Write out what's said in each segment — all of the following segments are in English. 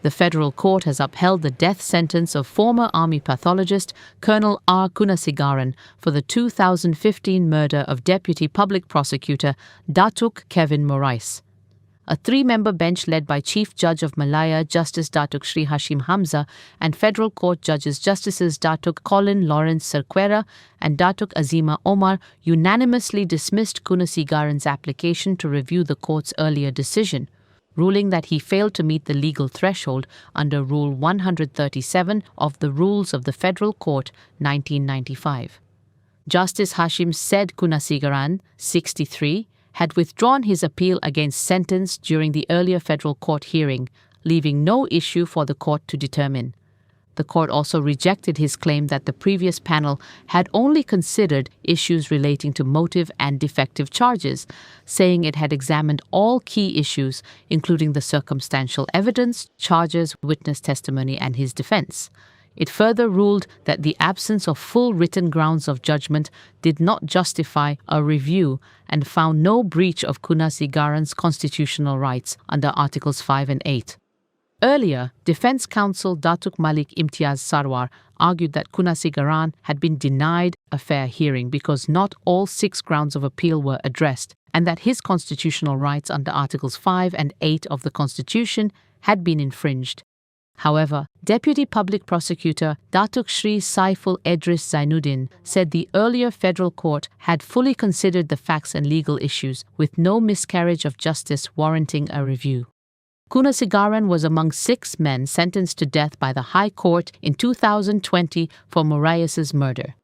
The federal court has upheld the death sentence of former army pathologist Col R Kunaseegaran for the 2015 murder of Deputy Public Prosecutor Datuk Kevin Morais. A three-member bench led by Chief Judge of Malaya Justice Datuk Sri Hashim Hamza and Federal Court Judges Justices Datuk Colin Lawrence Cerquera and Datuk Azima Omar unanimously dismissed Kunaseegaran's application to review the court's earlier decision, ruling that he failed to meet the legal threshold under Rule 137 of the Rules of the Federal Court 1995. Justice Hashim said Kunaseegaran, 63, had withdrawn his appeal against sentence during the earlier federal court hearing, leaving no issue for the court to determine. The court also rejected his claim that the previous panel had only considered issues relating to motive and defective charges, saying it had examined all key issues, including the circumstantial evidence, charges, witness testimony, and his defense. It further ruled that the absence of full written grounds of judgment did not justify a review and found no breach of Kunaseegaran's constitutional rights under Articles 5 and 8. Earlier, Defence Counsel Datuk Malik Imtiaz Sarwar argued that Kunaseegaran had been denied a fair hearing because not all 6 grounds of appeal were addressed, and that his constitutional rights under Articles 5 and 8 of the Constitution had been infringed. However, Deputy Public Prosecutor Datuk Sri Saiful Edris Zainuddin said the earlier federal court had fully considered the facts and legal issues, with no miscarriage of justice warranting a review. Kunaseegaran was among 6 men sentenced to death by the High Court in 2020 for Morais's murder.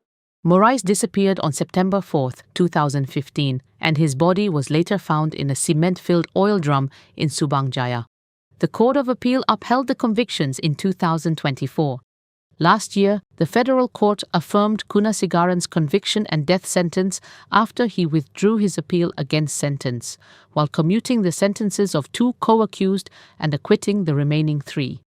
Morais disappeared on September 4, 2015, and his body was later found in a cement-filled oil drum in Subang Jaya. The Court of Appeal upheld the convictions in 2024. Last year, the federal court affirmed Kunaseegaran's conviction and death sentence after he withdrew his appeal against sentence, while commuting the sentences of 2 co-accused and acquitting the remaining 3.